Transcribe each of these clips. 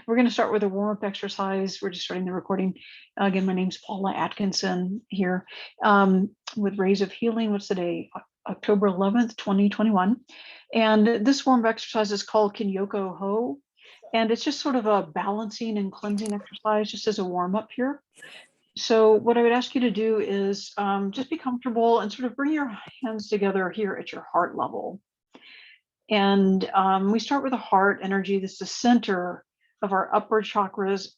We're going to start with a warm-up exercise. We're just starting the recording. Again, my name's Paula Atkinson here with Rays of Healing. What's the day? October 11th, 2021. And this warm-up exercise is called Kinyoko Ho. And it's just sort of a balancing and cleansing exercise just as a warm-up here. So what I would ask you to do is just be comfortable and sort of bring your hands together here at your heart level. And we start with the heart energy. This is the center of our upper chakras,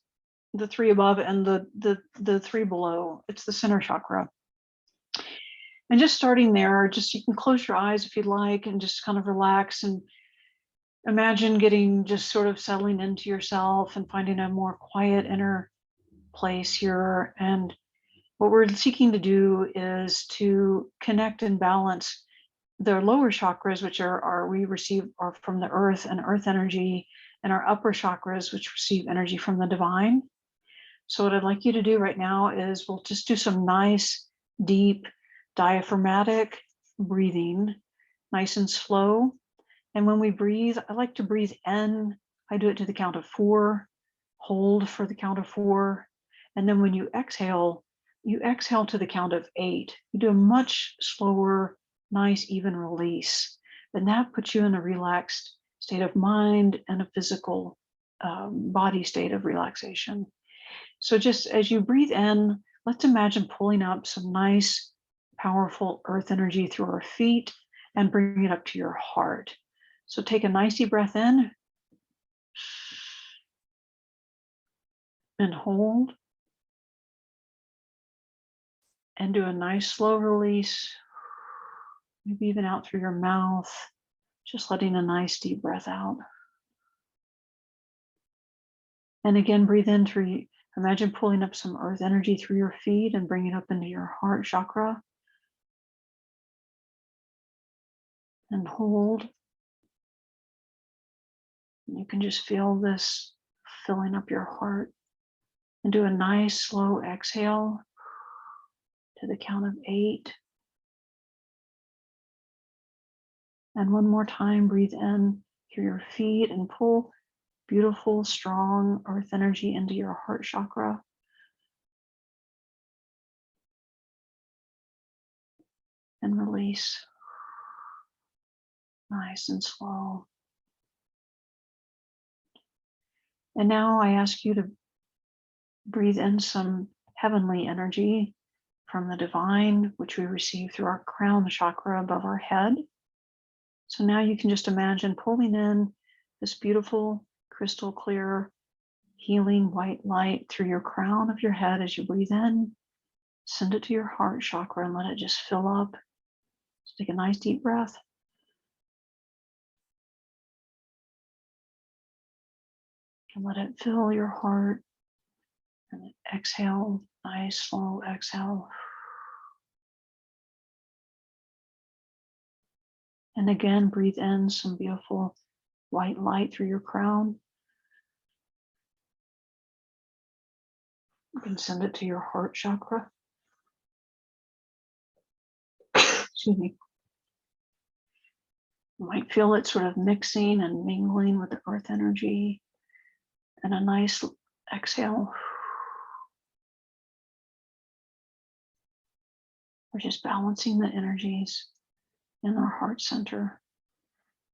the three above and the three below. It's the center chakra. And just starting there, just you can close your eyes if you'd like and just kind of relax and imagine getting just sort of settling into yourself and finding a more quiet inner place here. And what we're seeking to do is to connect and balance the lower chakras, which are from the earth and earth energy, and our upper chakras, which receive energy from the divine. So what I'd like you to do right now is we'll just do some nice, deep, diaphragmatic breathing, nice and slow. And when we breathe, I like to breathe in. I do it to the count of 4, hold for the count of 4. And then when you exhale to the count of 8. You do a much slower, nice, even release. And that puts you in a relaxed state of mind and a physical body state of relaxation. So just as you breathe in, let's imagine pulling up some nice, powerful earth energy through our feet and bring it up to your heart. So take a nice deep breath in and hold. And do a nice slow release, maybe even out through your mouth, just letting a nice deep breath out. And again, breathe in through, imagine pulling up some earth energy through your feet and bring it up into your heart chakra. And hold. And you can just feel this filling up your heart. And do a nice slow exhale to the count of 8. And one more time, breathe in through your feet and pull beautiful, strong earth energy into your heart chakra. And release. Nice and slow. And now I ask you to breathe in some heavenly energy from the divine, which we receive through our crown chakra above our head. So now you can just imagine pulling in this beautiful, crystal clear, healing white light through your crown of your head as you breathe in. Send it to your heart chakra and let it just fill up. So take a nice deep breath. And let it fill your heart. And exhale, nice slow exhale. And again, breathe in some beautiful white light through your crown. You can send it to your heart chakra. Excuse me. You might feel it sort of mixing and mingling with the earth energy. And a nice exhale. We're just balancing the energies in our heart center.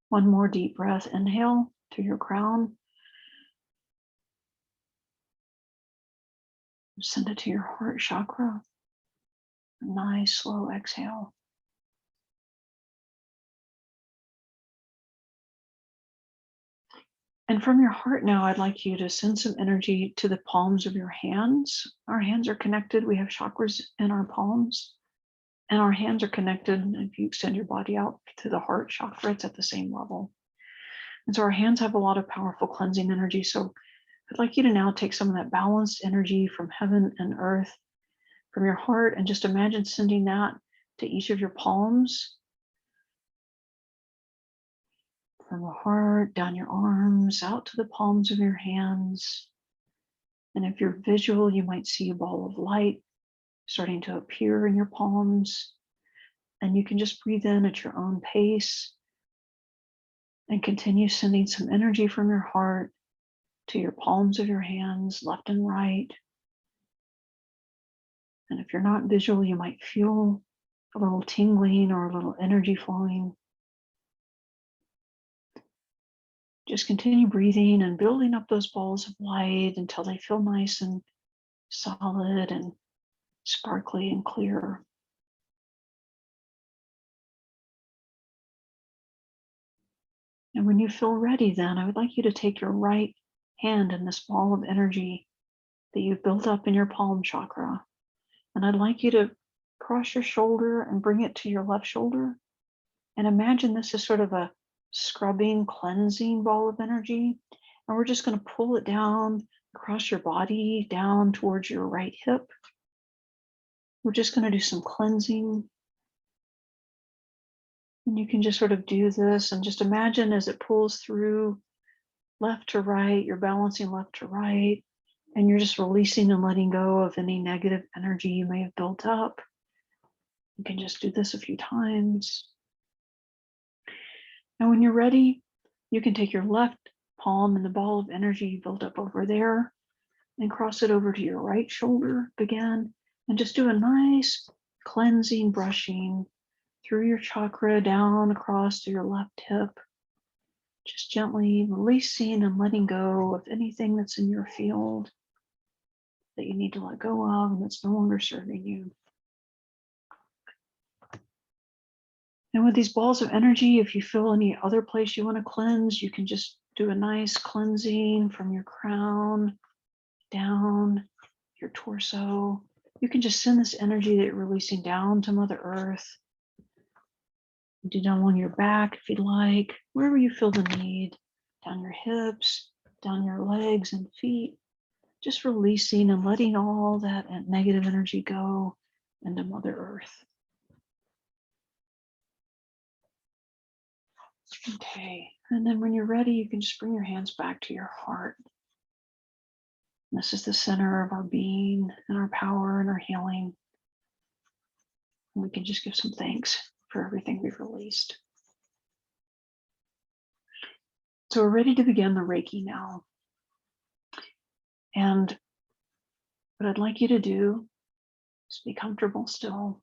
One more deep breath. Inhale through your crown. Send it to your heart chakra. A nice slow exhale. And from your heart now, I'd like you to send some energy to the palms of your hands. Our hands are connected. We have chakras in our palms. And our hands are connected. If you extend your body out to the heart chakra, it's at the same level. And so our hands have a lot of powerful cleansing energy. So I'd like you to now take some of that balanced energy from heaven and earth, from your heart, and just imagine sending that to each of your palms. From the heart, down your arms, out to the palms of your hands. And if you're visual, you might see a ball of light starting to appear in your palms. And you can just breathe in at your own pace and continue sending some energy from your heart to your palms of your hands, left and right. And if you're not visual, you might feel a little tingling or a little energy flowing. Just continue breathing and building up those balls of light until they feel nice and solid and sparkly and clear. And when you feel ready, then I would like you to take your right hand in this ball of energy that you've built up in your palm chakra. And I'd like you to cross your shoulder and bring it to your left shoulder. And imagine this is sort of a scrubbing, cleansing ball of energy. And we're just going to pull it down across your body, down towards your right hip. We're just going to do some cleansing. And you can just sort of do this and just imagine as it pulls through left to right, you're balancing left to right, and you're just releasing and letting go of any negative energy you may have built up. You can just do this a few times. And when you're ready, you can take your left palm and the ball of energy you built up over there and cross it over to your right shoulder again, and just do a nice cleansing brushing through your chakra down across to your left hip, just gently releasing and letting go of anything that's in your field that you need to let go of and that's no longer serving you. And with these balls of energy, if you feel any other place you want to cleanse, you can just do a nice cleansing from your crown down your torso. You can just send this energy that you're releasing down to Mother Earth. Do down along your back if you'd like, wherever you feel the need, down your hips, down your legs and feet, just releasing and letting all that negative energy go into Mother Earth. Okay, and then when you're ready, you can just bring your hands back to your heart. This is the center of our being and our power and our healing. And we can just give some thanks for everything we've released. So we're ready to begin the Reiki now. And what I'd like you to do is be comfortable still.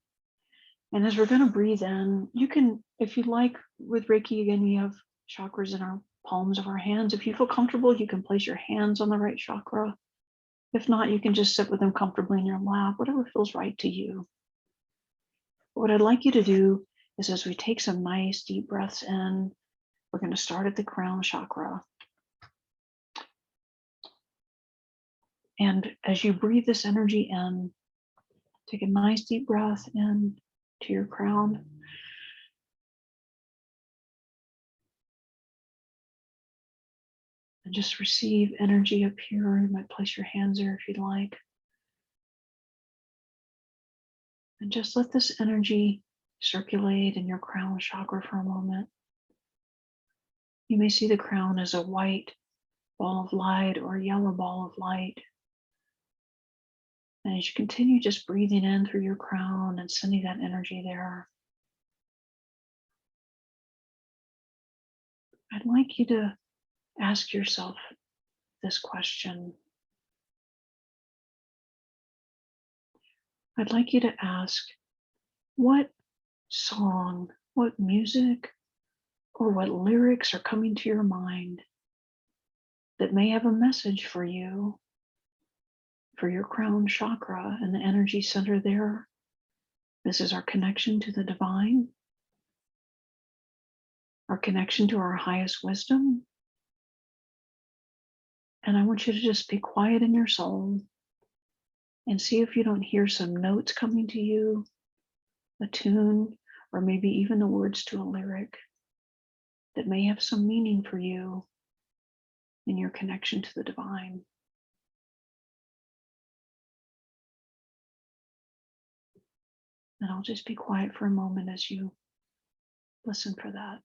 And as we're going to breathe in, you can, if you like, with Reiki, again, we have chakras in our palms of our hands. If you feel comfortable, you can place your hands on the right chakra. If not, you can just sit with them comfortably in your lap, whatever feels right to you. What I'd like you to do is, as we take some nice deep breaths in, we're going to start at the crown chakra. And as you breathe this energy in, take a nice deep breath in to your crown. And just receive energy up here. You might place your hands there if you'd like. And just let this energy circulate in your crown chakra for a moment. You may see the crown as a white ball of light or a yellow ball of light. And as you continue just breathing in through your crown and sending that energy there, I'd like you to ask yourself this question. I'd like you to ask, what song, what music, or what lyrics are coming to your mind that may have a message for you, for your crown chakra and the energy center there? This is our connection to the divine, our connection to our highest wisdom. And I want you to just be quiet in your soul and see if you don't hear some notes coming to you, a tune, or maybe even the words to a lyric that may have some meaning for you in your connection to the divine. And I'll just be quiet for a moment as you listen for that.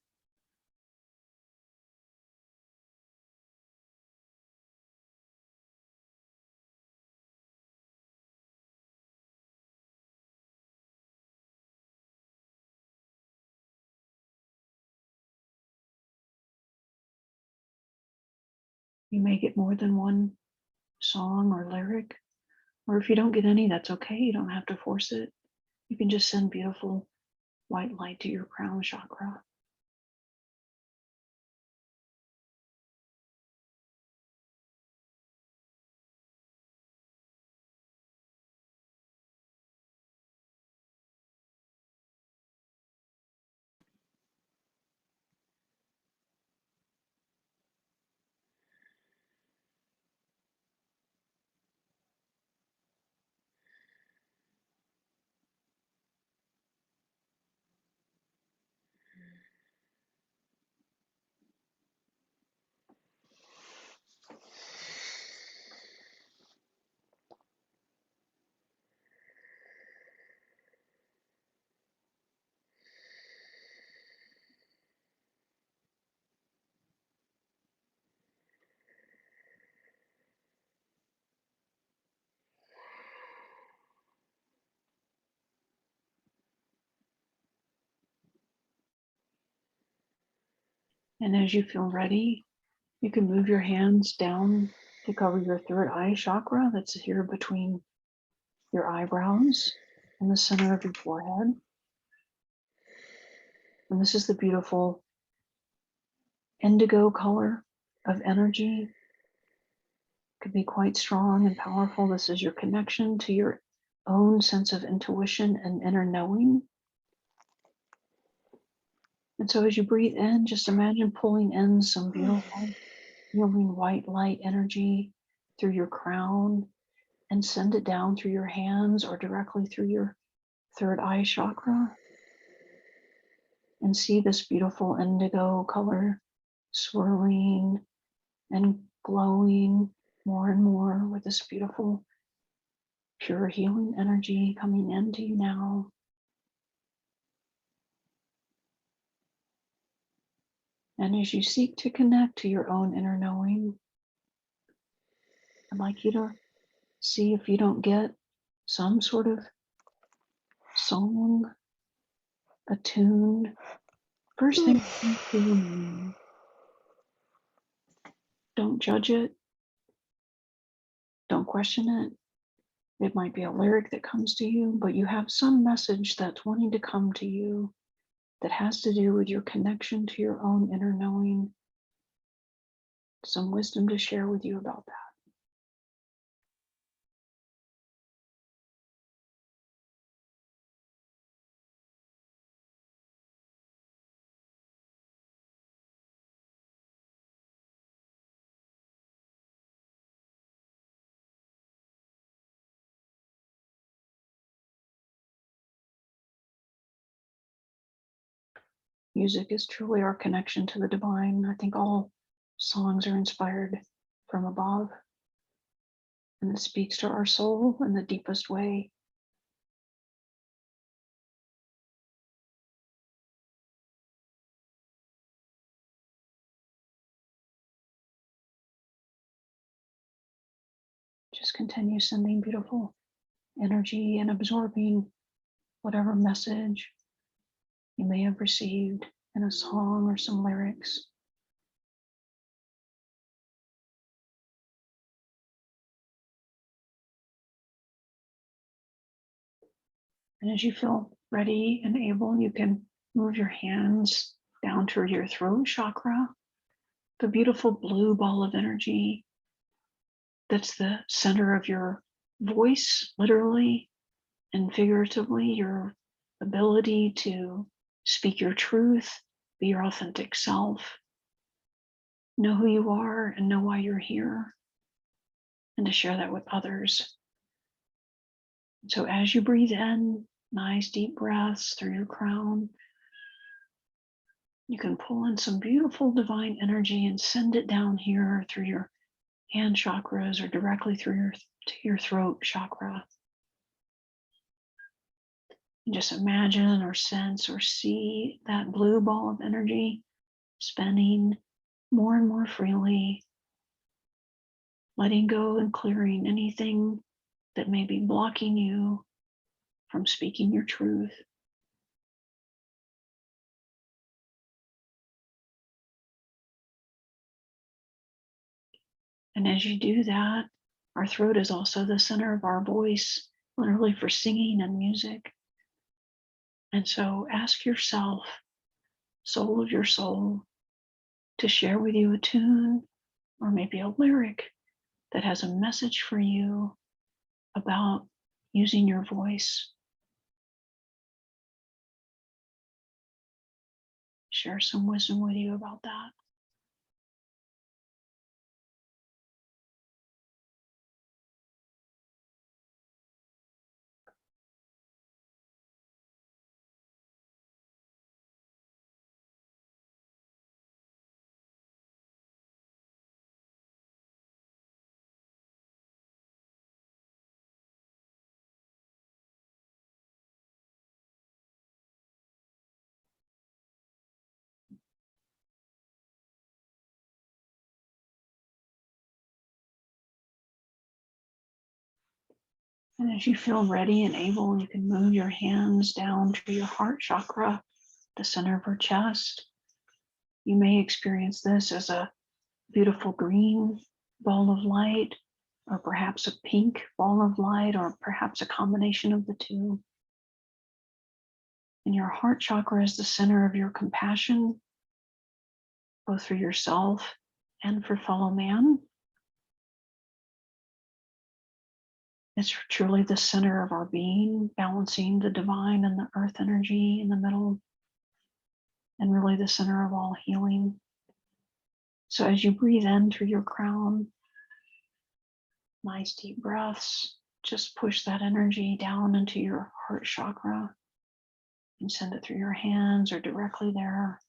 You may get more than one song or lyric, or if you don't get any, that's okay. You don't have to force it. You can just send beautiful white light to your crown chakra. And as you feel ready, you can move your hands down to cover your third eye chakra that's here between your eyebrows in the center of your forehead. And this is the beautiful indigo color of energy. It could be quite strong and powerful. This is your connection to your own sense of intuition and inner knowing. And so as you breathe in, just imagine pulling in some beautiful healing white light energy through your crown and send it down through your hands or directly through your third eye chakra. And see this beautiful indigo color swirling and glowing more and more with this beautiful, pure healing energy coming into you now. And as you seek to connect to your own inner knowing, I'd like you to see if you don't get some sort of song, a tune. First thing, don't judge it, don't question it. It might be a lyric that comes to you, but you have some message that's wanting to come to you that has to do with your connection to your own inner knowing. Some wisdom to share with you about that. Music is truly our connection to the divine. I think all songs are inspired from above, and it speaks to our soul in the deepest way. Just continue sending beautiful energy and absorbing whatever message you may have received in a song or some lyrics. And as you feel ready and able, you can move your hands down to your throat chakra, the beautiful blue ball of energy that's the center of your voice, literally and figuratively, your ability to speak your truth, be your authentic self, know who you are and know why you're here, and to share that with others. So as you breathe in, nice deep breaths through your crown, you can pull in some beautiful divine energy and send it down here through your hand chakras or directly through your throat chakra. And just imagine or sense or see that blue ball of energy spinning more and more freely, letting go and clearing anything that may be blocking you from speaking your truth. And as you do that, our throat is also the center of our voice, literally for singing and music. And so ask yourself, soul of your soul, to share with you a tune or maybe a lyric that has a message for you about using your voice. Share some wisdom with you about that. And as you feel ready and able, you can move your hands down to your heart chakra, the center of our chest. You may experience this as a beautiful green ball of light, or perhaps a pink ball of light, or perhaps a combination of the two. And your heart chakra is the center of your compassion, both for yourself and for fellow man. It's truly the center of our being, balancing the divine and the earth energy in the middle, and really the center of all healing. So as you breathe in through your crown, nice deep breaths, just push that energy down into your heart chakra and send it through your hands or directly there.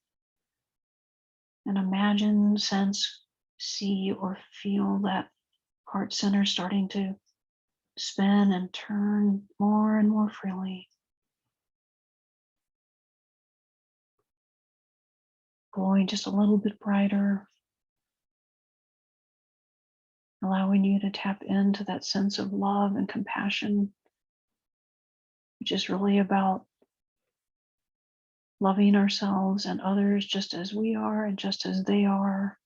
And imagine, sense, see, or feel that heart center starting to spin and turn more and more freely, glowing just a little bit brighter, allowing you to tap into that sense of love and compassion, which is really about loving ourselves and others just as we are and just as they are,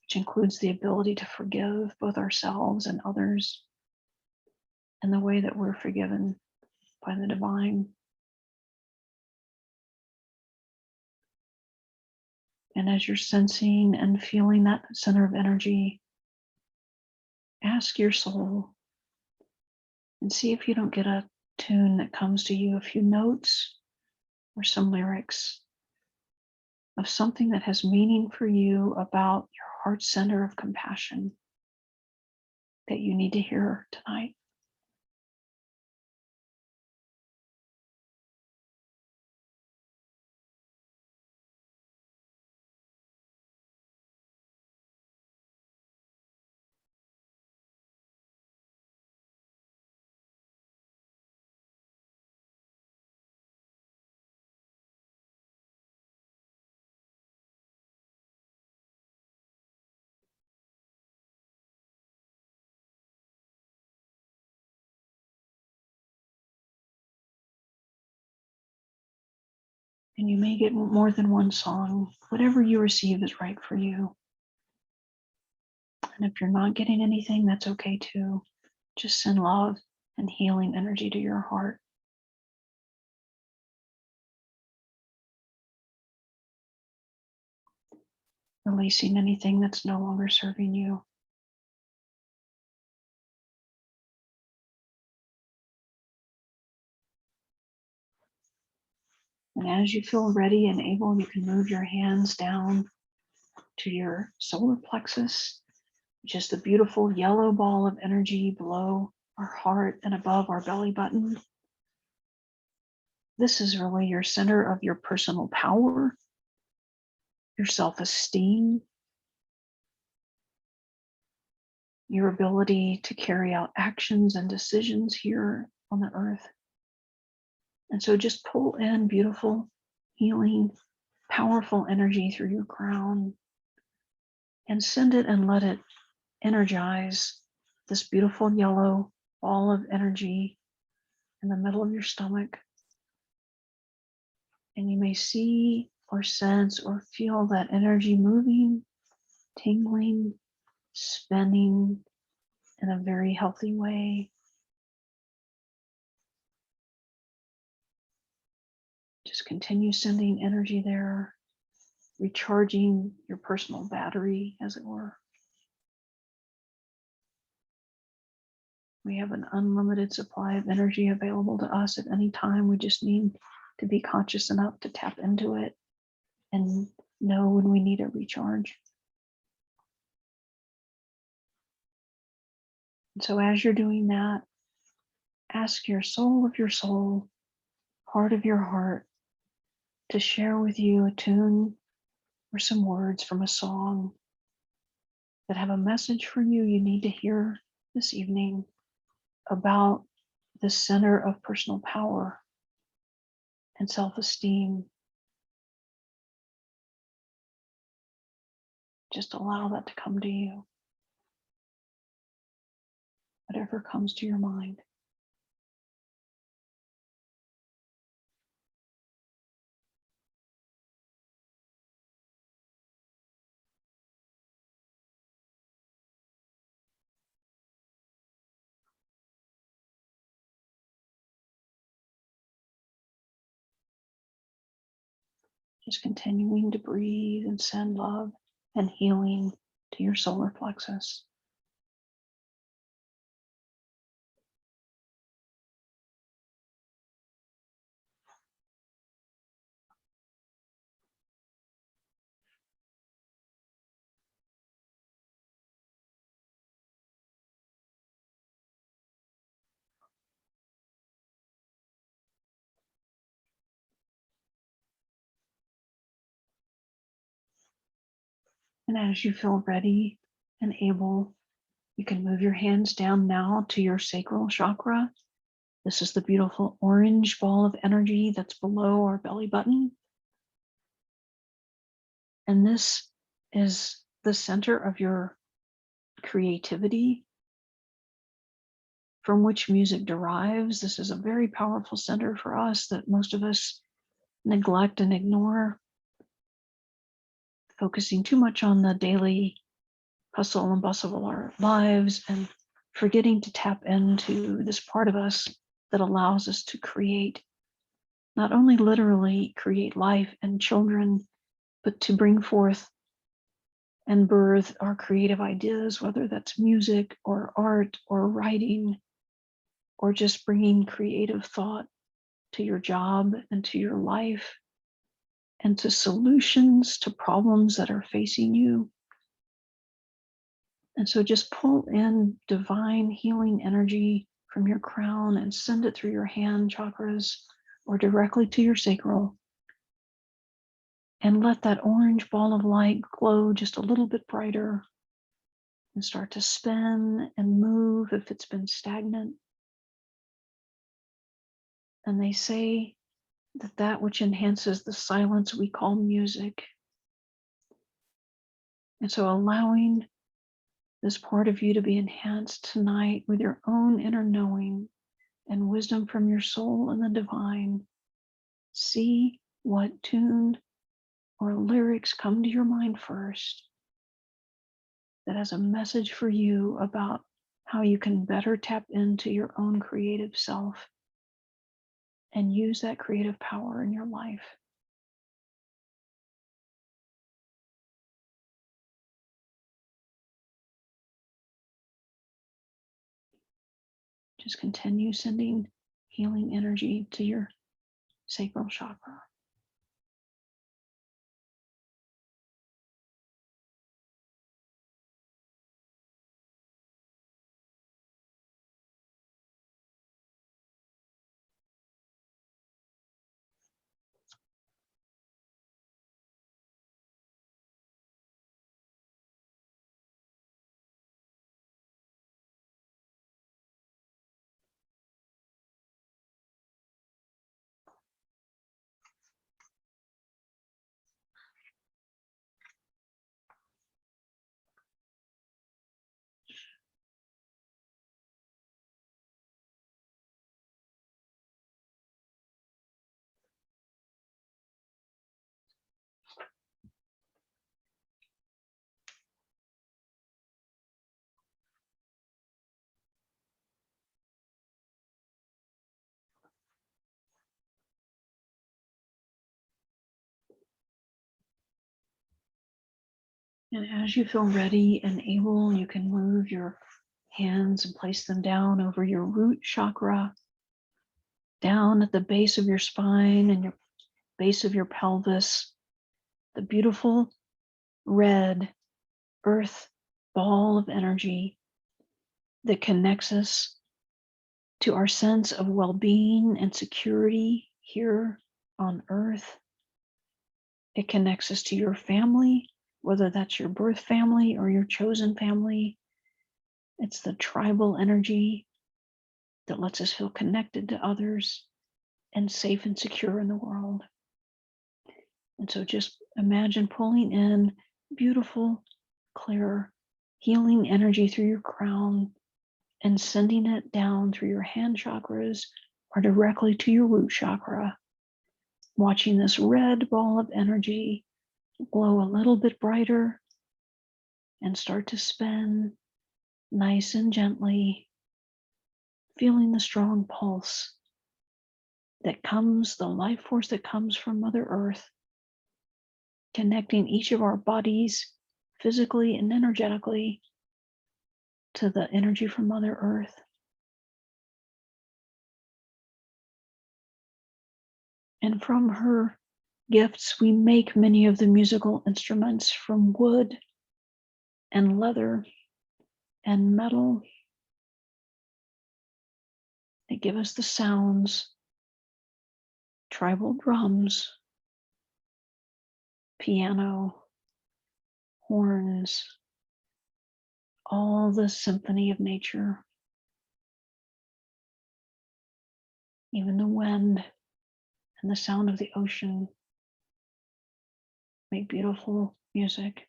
which includes the ability to forgive both ourselves and others in the way that we're forgiven by the divine. And as you're sensing and feeling that center of energy, ask your soul and see if you don't get a tune that comes to you, a few notes or some lyrics of something that has meaning for you about your heart center of compassion that you need to hear tonight. And you may get more than one song. Whatever you receive is right for you. And if you're not getting anything, that's okay too. Just send love and healing energy to your heart. Releasing anything that's no longer serving you. And as you feel ready and able, you can move your hands down to your solar plexus, which is the beautiful yellow ball of energy below our heart and above our belly button. This is really your center of your personal power, your self-esteem, your ability to carry out actions and decisions here on the earth. And so just pull in beautiful, healing, powerful energy through your crown and send it and let it energize this beautiful yellow ball of energy in the middle of your stomach. And you may see or sense or feel that energy moving tingling, spinning in a very healthy way. Just continue sending energy there, recharging your personal battery, as it were. We have an unlimited supply of energy available to us at any time. We just need to be conscious enough to tap into it and know when we need a recharge. And so as you're doing that, ask your soul of your soul, heart of your heart, to share with you a tune or some words from a song that have a message for you need to hear this evening about the center of personal power and self-esteem. Just allow that to come to you, whatever comes to your mind. Just continuing to breathe and send love and healing to your solar plexus. And as you feel ready and able, you can move your hands down now to your sacral chakra. This is the beautiful orange ball of energy that's below our belly button. And this is the center of your creativity, from which music derives. This is a very powerful center for us that most of us neglect and ignore, focusing too much on the daily hustle and bustle of our lives and forgetting to tap into this part of us that allows us to create, not only literally create life and children, but to bring forth and birth our creative ideas, whether that's music or art or writing, or just bringing creative thought to your job and to your life and to solutions to problems that are facing you. And so just pull in divine healing energy from your crown and send it through your hand chakras or directly to your sacral. And let that orange ball of light glow just a little bit brighter and start to spin and move if it's been stagnant. And they say that that which enhances the silence we call music. And so allowing this part of you to be enhanced tonight with your own inner knowing and wisdom from your soul and the divine. See what tune or lyrics come to your mind first that has a message for you about how you can better tap into your own creative self and use that creative power in your life. Just continue sending healing energy to your sacral chakra. And as you feel ready and able, you can move your hands and place them down over your root chakra, down at the base of your spine and your base of your pelvis, the beautiful red earth ball of energy that connects us to our sense of well-being and security here on earth. It connects us to your family, whether that's your birth family or your chosen family. It's the tribal energy that lets us feel connected to others and safe and secure in the world. And so just imagine pulling in beautiful, clear, healing energy through your crown and sending it down through your hand chakras or directly to your root chakra, watching this red ball of energy glow a little bit brighter and start to spin nice and gently, feeling the strong pulse that comes, the life force that comes from Mother Earth, connecting each of our bodies physically and energetically to the energy from Mother Earth. And from her gifts, we make many of the musical instruments from wood and leather and metal. They give us the sounds, tribal drums, piano, horns, all the symphony of nature, even the wind and the sound of the ocean make beautiful music.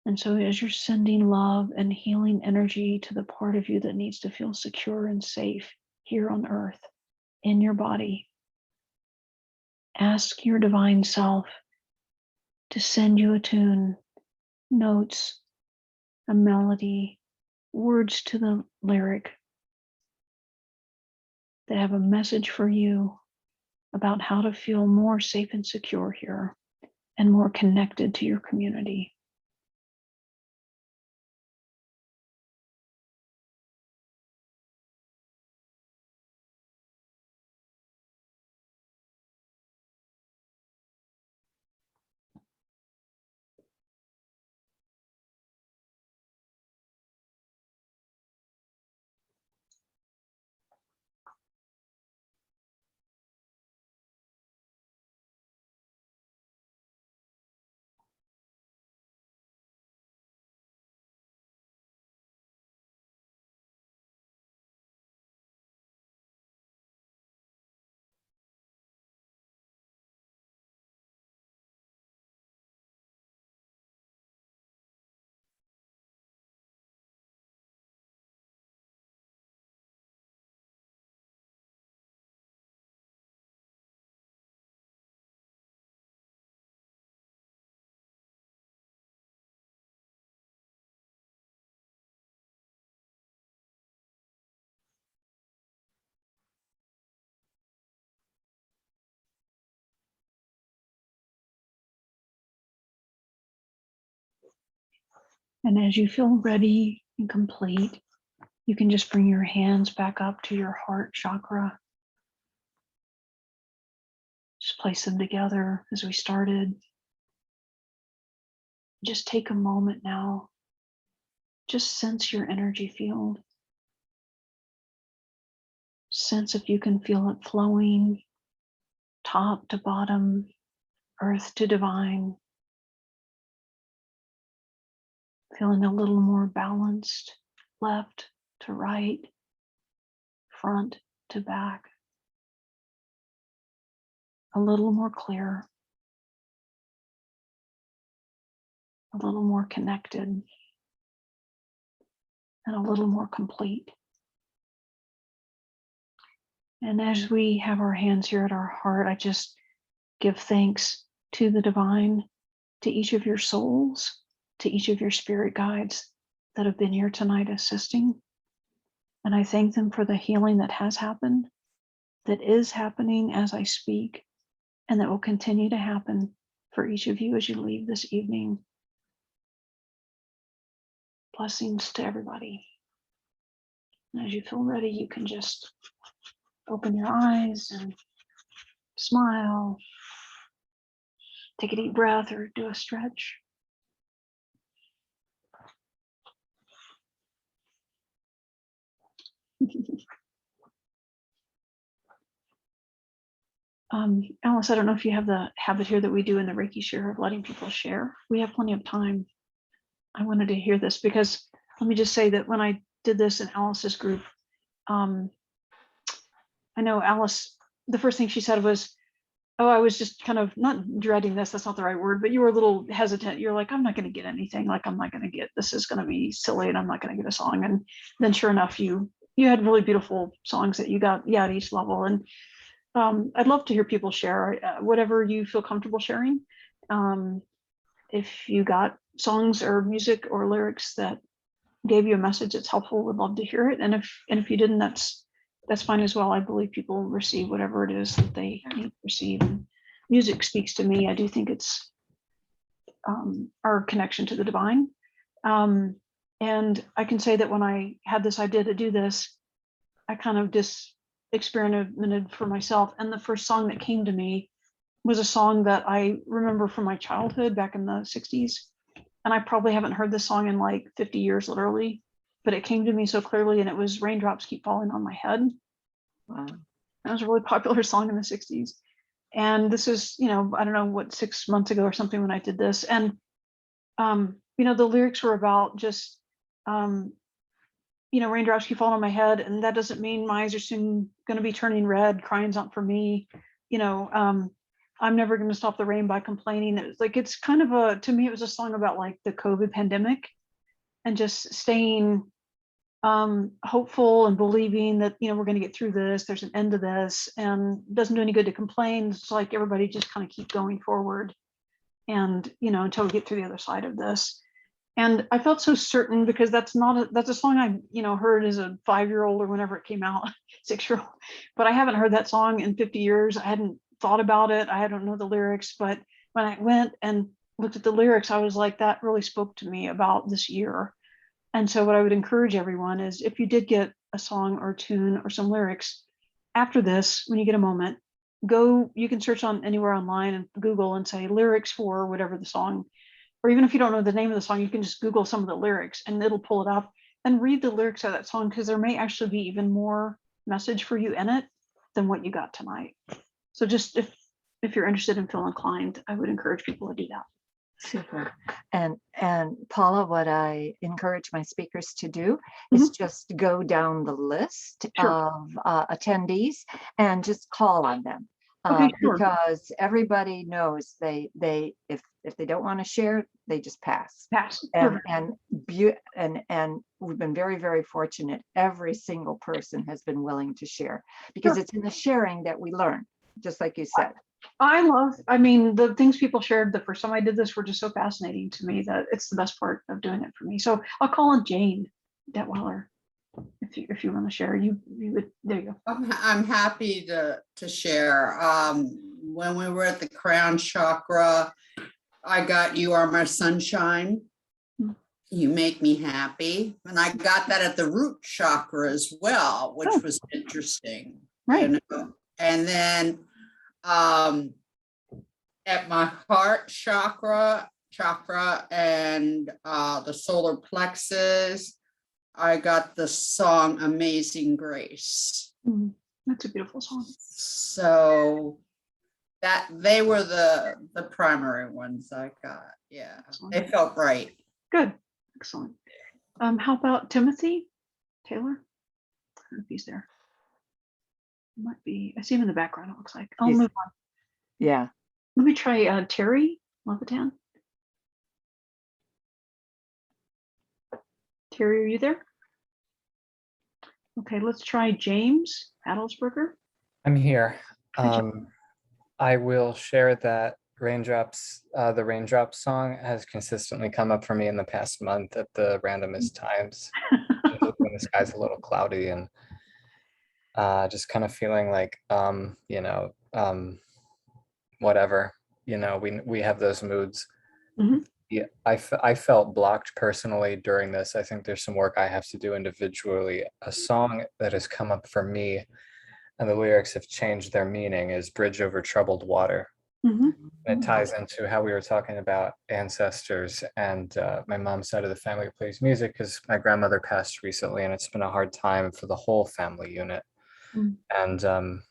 And so as you're sending love and healing energy to the part of you that needs to feel secure and safe here on earth, in your body, ask your divine self to send you a tune, notes, a melody, words to the lyric that have a message for you about how to feel more safe and secure here and more connected to your community. And as you feel ready and complete, you can just bring your hands back up to your heart chakra. Just place them together as we started. Just take a moment now. Just sense your energy field. Sense if you can feel it flowing top to bottom, earth to divine. Feeling a little more balanced, left to right, front to back. A little more clear, a little more connected, and a little more complete. And as we have our hands here at our heart, I just give thanks to the divine, to each of your souls, to each of your spirit guides that have been here tonight assisting. And I thank them for the healing that has happened, that is happening as I speak, and that will continue to happen for each of you as you leave this evening. Blessings to everybody. And as you feel ready, you can just open your eyes and smile. Take a deep breath or do a stretch. Alice, I don't know if you have the habit here that we do in the Reiki Share of letting people share. We have plenty of time. I wanted to hear this because let me just say that when I did this in Alice's group, I know Alice, the first thing she said was, oh, I was just kind of not dreading this, that's not the right word, but you were a little hesitant. You're like, I'm not going to get anything. Like, I'm not going to get, this is going to be silly and I'm not going to get a song. And then sure enough, you had really beautiful songs that you got, at each level. And I'd love to hear people share whatever you feel comfortable sharing. If you got songs or music or lyrics that gave you a message that's helpful, would love to hear it. And if you didn't, that's fine as well. I believe people receive whatever it is that they need to receive. And music speaks to me. I do think it's our connection to the divine. And I can say that when I had this idea to do this, I kind of just experimented for myself. And the first song that came to me was a song that I remember from my childhood back in the 60s. And I probably haven't heard this song in like 50 years, literally, but it came to me so clearly, and it was Raindrops Keep Falling on My Head. Wow. That was a really popular song in the 60s. And this is, I don't know what, 6 months ago or something when I did this. And, the lyrics were about just, raindrops keep falling on my head, and that doesn't mean my eyes are soon going to be turning red. Crying's not for me. I'm never going to stop the rain by complaining. It's kind of to me, it was a song about like the COVID pandemic and just staying hopeful and believing that, we're going to get through this. There's an end to this, and it doesn't do any good to complain. It's like everybody just kind of keep going forward and, until we get through the other side of this. And I felt so certain because that's a song I, heard as a 5-year-old or whenever it came out, 6-year-old, but I haven't heard that song in 50 years. I hadn't thought about it. I don't know the lyrics, but when I went and looked at the lyrics, I was like, that really spoke to me about this year. And so what I would encourage everyone is, if you did get a song or a tune or some lyrics after this, when you get a moment, you can search on anywhere online and Google and say lyrics for whatever the song, or even if you don't know the name of the song, you can just Google some of the lyrics and it'll pull it up and read the lyrics of that song, because there may actually be even more message for you in it than what you got tonight. So just if you're interested and feel inclined, I would encourage people to do that. Super. And Paula, what I encourage my speakers to do is just go down the list of attendees and just call on them. Okay, sure. Because everybody knows if they don't want to share, they just pass. And we've been very, very fortunate. Every single person has been willing to share, because it's in the sharing that we learn, just like you said. The things people shared the first time I did this were just so fascinating to me that it's the best part of doing it for me. So I'll call on Jane Detweiler. If you want to share, you would. There you go. I'm happy to share. When we were at the crown chakra, I got "You Are My Sunshine." You make me happy. And I got that at the root chakra as well, which was interesting. Right. And then at my heart chakra and the solar plexus, I got the song "Amazing Grace." That's a beautiful song. So that they were the primary ones I got. Yeah. Excellent. They felt right. Good. Excellent. How about Timothy Taylor? I don't know if he's there. He might be. I see him in the background, it looks like. I'll move on. Yeah. Let me try Terry Levitan. Terry, are you there? Okay, let's try James Adelsberger. I'm here. I will share that Raindrops, the Raindrops song has consistently come up for me in the past month at the randomest times when the sky's a little cloudy and just kind of feeling like, whatever, you know, we have those moods. Mhm. Yeah, I felt blocked personally during this. I think there's some work I have to do individually. A song that has come up for me and the lyrics have changed their meaning is Bridge Over Troubled Water. Mhm. It ties into how we were talking about ancestors, and my mom's side of the family plays music because my grandmother passed recently, and it's been a hard time for the whole family unit. Mm. And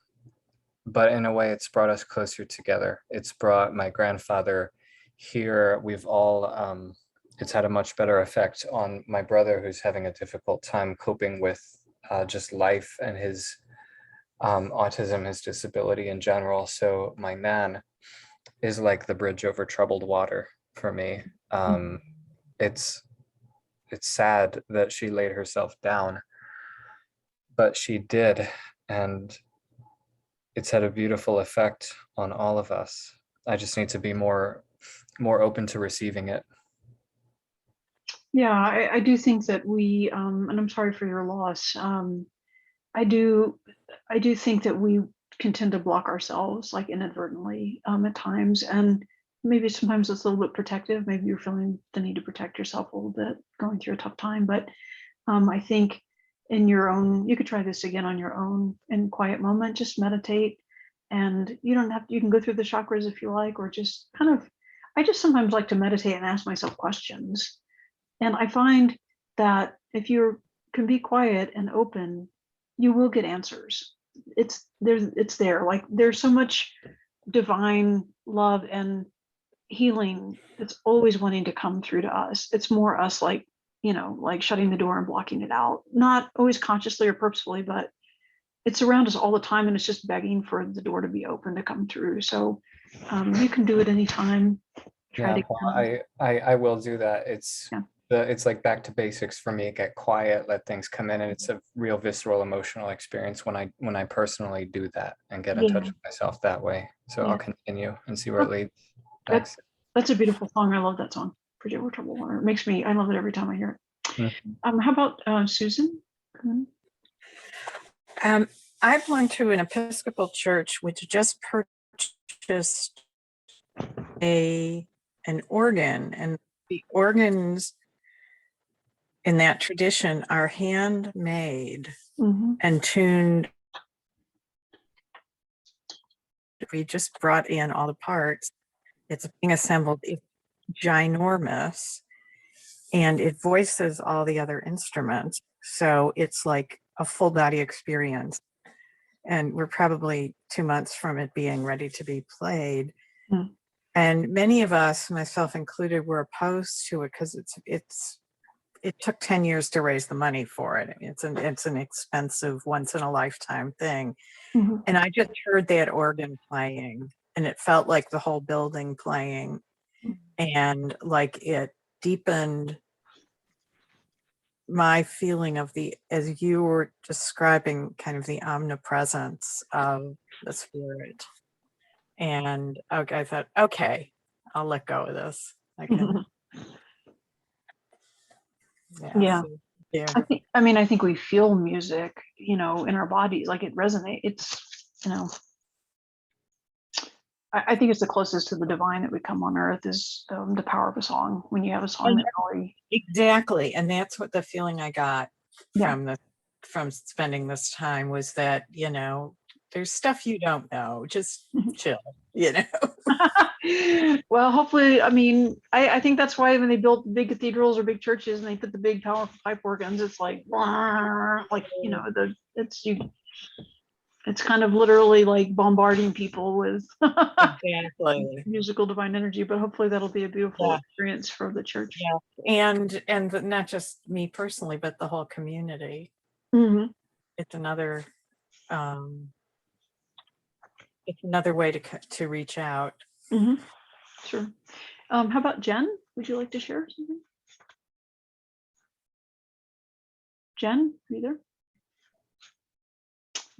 but in a way, it's brought us closer together. It's brought my grandfather here. We've all it's had a much better effect on my brother, who's having a difficult time coping with just life and his autism, his disability in general. So my nan is like the bridge over troubled water for me. It's sad that she laid herself down, but she did, and it's had a beautiful effect on all of us. I just need to be more open to receiving it. Yeah, I do think that we, and I'm sorry for your loss. I do think that we can tend to block ourselves like inadvertently at times, and maybe sometimes it's a little bit protective. Maybe you're feeling the need to protect yourself a little bit, going through a tough time. But I think in your own, you could try this again on your own in quiet moment. Just meditate, and you don't have to. You can go through the chakras if you like, or just kind of. I just sometimes like to meditate and ask myself questions, and I find that if you can be quiet and open, you will get answers. It's there. It's there. Like there's so much divine love and healing that's always wanting to come through to us. It's more us like, like shutting the door and blocking it out, not always consciously or purposefully, but it's around us all the time, and it's just begging for the door to be open to come through. So you can do it anytime. Try Yeah, to Paul, I will do that. Yeah. It's like back to basics for me. Get quiet, let things come in, and it's a real visceral emotional experience when I personally do that and get in touch with myself that way. So Yeah. I'll continue and see where it leads. That's Thanks. that's a beautiful song. I love that song. Bridge Over Troubled Water. It makes me. I love it every time I hear it. Mhm. How about Susan? I belong to an Episcopal church which just purchased an organ, and the organs in that tradition are handmade Mhm. and tuned. We just brought in all the parts. It's being assembled. It's ginormous, and it voices all the other instruments. So it's like a full body experience. And we're probably 2 months from it being ready to be played. Mm. And many of us, myself included, were opposed to it because it took 10 years to raise the money for it. It's an expensive, once in a lifetime thing. Mhm. And I just heard that organ playing, and it felt like the whole building playing, and like it deepened my feeling of as you were describing, kind of the omnipresence of the spirit. And okay, I thought, okay, I'll let go of this. I can. Yeah. So, yeah. I think we feel music, in our bodies, like it resonates. It's, I think it's the closest to the divine that we come on earth is the power of a song. When you have a song that really. Exactly. And that's what the feeling I got Yeah. from spending this time was that, there's stuff you don't know, just chill, Well, hopefully, I think that's why when they built big cathedrals or big churches and they put the big powerful pipe organs, it's like, it's kind of literally like bombarding people with exactly musical divine energy, but hopefully that'll be a beautiful Yeah. experience for the church. Yeah. And not just me personally, but the whole community. Mhm. It's another way to reach out. Mhm. Sure. How about Jen? Would you like to share something? Jen, are you there?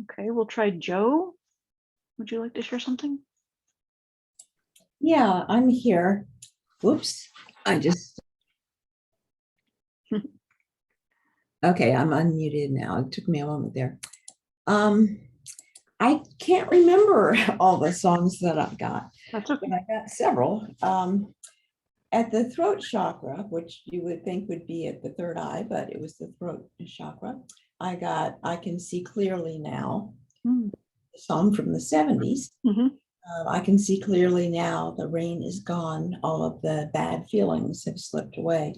Okay, we'll try Joe. Would you like to share something? Yeah, I'm here. Whoops, okay, I'm unmuted now. It took me a moment there. I can't remember all the songs that I've got, That's okay. but I got several. At the throat chakra, which you would think would be at the third eye, but it was the throat chakra. I got I Can See Clearly Now, Mm. a song from the 70s. Mhm. I can see clearly now, the rain is gone, all of the bad feelings have slipped away.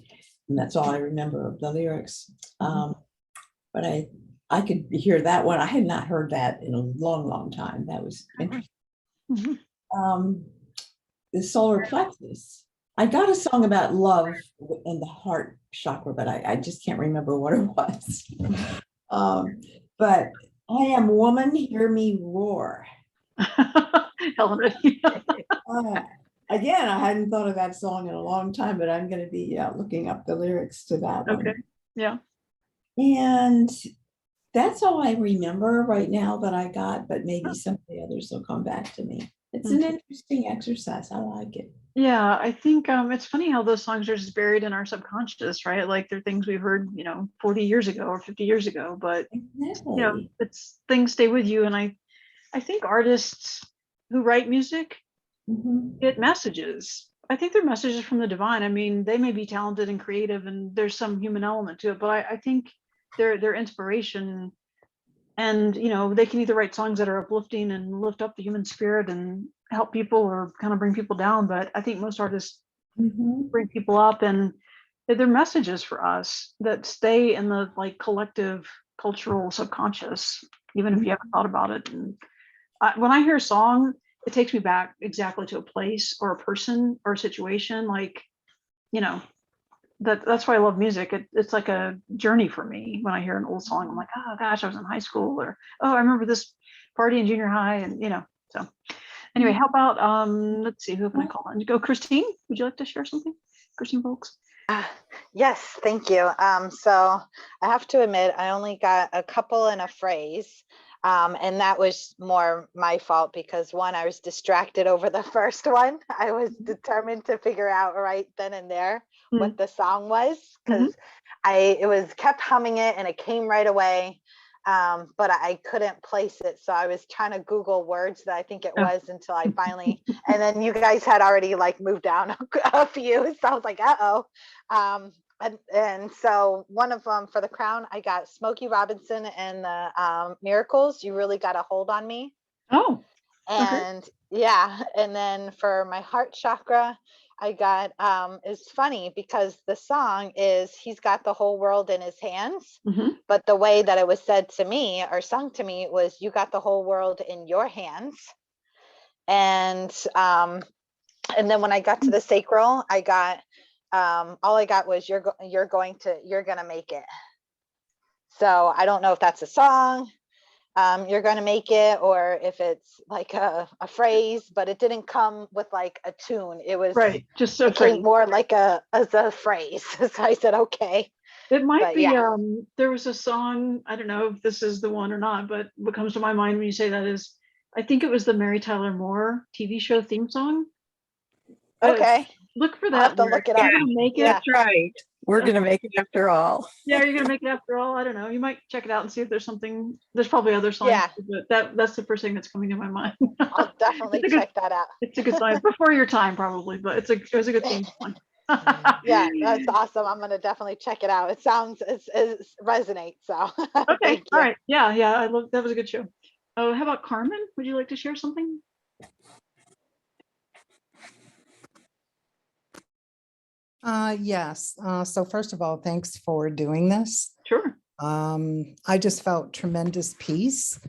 And that's all I remember of the lyrics. But I could hear that one. I had not heard that in a long, long time. That was interesting. Mhm. The solar plexus. I got a song about love in the heart chakra, but I just can't remember what it was. But I am woman, hear me roar. Helen. Again, I hadn't thought of that song in a long time, but I'm going to be looking up the lyrics to that one. Okay. Yeah. And that's all I remember right now that I got, but maybe some of the others will come back to me. It's an interesting exercise. I like it. Yeah, I think it's funny how those songs are just buried in our subconscious, right? Like they're things we heard, 40 years ago or 50 years ago, but Exactly. it's things stay with you. And I think artists who write music Mhm. get messages. I think they're messages from the divine. I mean, they may be talented and creative and there's some human element to it, but I think they're inspiration. And they can either write songs that are uplifting and lift up the human spirit and help people or kind of bring people down, but I think most artists Mhm. bring people up, and they're messages for us that stay in the like collective cultural subconscious, even if you haven't thought about it. And when I hear a song, it takes me back exactly to a place or a person or a situation. Like, that's why I love music. It's like a journey for me. When I hear an old song, I'm like, oh gosh, I was in high school, or oh, I remember this party in junior high, and so anyway, how about let's see, who can I call on? Go Christine. Would you like to share something? Christine Volks. Yes, thank you. So I have to admit, I only got a couple and a phrase. And that was more my fault because one, I was distracted over the first one. I was determined to figure out right then and there what the song was, because it was kept humming it and it came right away. But I couldn't place it. So I was trying to Google words that I think it was until I finally, and then you guys had already like moved down a few. So I was like, uh-oh. And so one of them for the crown, I got Smokey Robinson and the Miracles. You really got a hold on me. Oh, and yeah. And then for my heart chakra, I got, it's funny because the song is, he's got the whole world in his hands, but the way that it was said to me or sung to me was, you got the whole world in your hands. And then when I got to the sacral, I got, all I got was, you're gonna make it. So I don't know if that's a song, you're gonna make it, or if it's like a phrase, but it didn't come with like a tune. It was right, just so it came more like as a phrase. So I said, okay. It might But be, yeah. there was a song, I don't know if this is the one or not, but what comes to my mind when you say that is, I think it was the Mary Tyler Moore TV show theme song. Okay. Look for I'll that. have to look it up. You're gonna make it. That's right. We're going to make it after all. Yeah, you're gonna make it after all. I don't know. You might check it out and see if there's something. There's probably other songs, Yeah. but that's the first thing that's coming to my mind. I'll definitely check that out. It's a good song before your time, probably, but it was a good theme song. Yeah, that's awesome. I'm gonna definitely check it out. It sounds it resonates. So okay, all right. Yeah, I love that. Was a good show. Oh, how about Carmen? Would you like to share something? Yes. So first of all, thanks for doing this. Sure. I just felt tremendous peace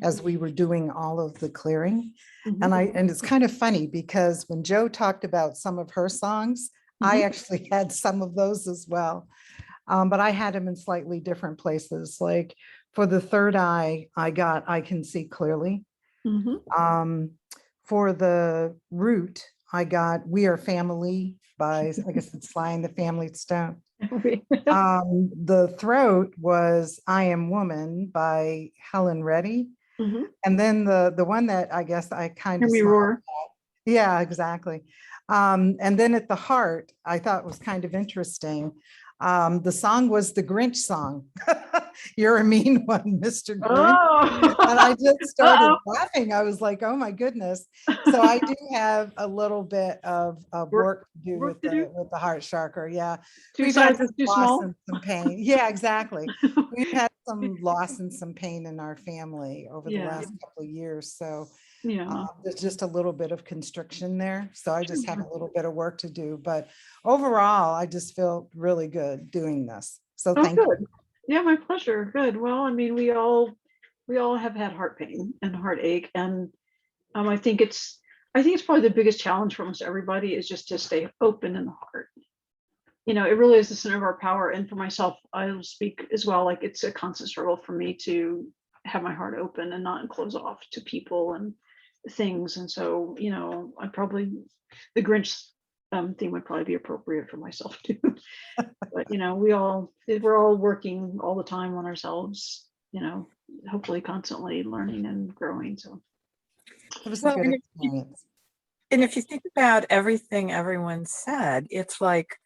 as we were doing all of the clearing. And it's kind of funny because when Joe talked about some of her songs, I actually had some of those as well. But I had them in slightly different places. Like for the third eye, I got I Can See Clearly. For the root, I got We Are Family by, I guess it's Sly and the Family Stone. The throat was I Am Woman by Helen Reddy. And then the one that I guess I kind of roar. Yeah, exactly. And then at the heart, I thought was kind of interesting. The song was the Grinch song. You're a mean one, Mr. Green. Oh. And I just started Uh-oh. laughing. I was like, oh my goodness. So I do have a little bit of work to do with the heart chakra. Yeah. Two We've had sizes some too loss small. and some pain. Yeah, exactly. We've had some loss and some pain in our family over the last couple of years. So Yeah. there's just a little bit of constriction there. So I just have a little bit of work to do. But overall, I just feel really good doing this. So thank you. Good. Yeah, my pleasure. Good. Well, I mean, we all have had heart pain and heartache, and I think it's probably the biggest challenge for almost everybody is just to stay open in the heart. It really is the center of our power. And for myself, I'll speak as well. Like, it's a constant struggle for me to have my heart open and not close off to people and things. And so, I probably, the Grinch theme would probably be appropriate for myself too. But we're all working all the time on ourselves, hopefully constantly learning and growing. So It was a good experience. And if you think about everything everyone said, it's like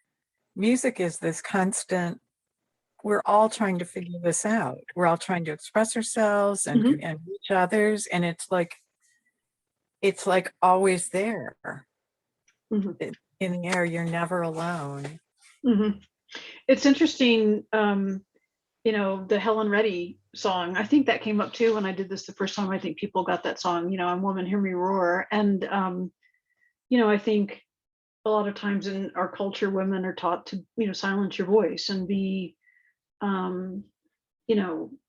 music is this constant, we're all trying to figure this out. We're all trying to express ourselves and reach others. And it's like always there in the air. You're never alone. It's interesting. The Helen Reddy song, I think that came up too when I did this the first time. I think people got that song, I'm Woman, Hear Me Roar. And, I think a lot of times in our culture, women are taught to, silence your voice and be,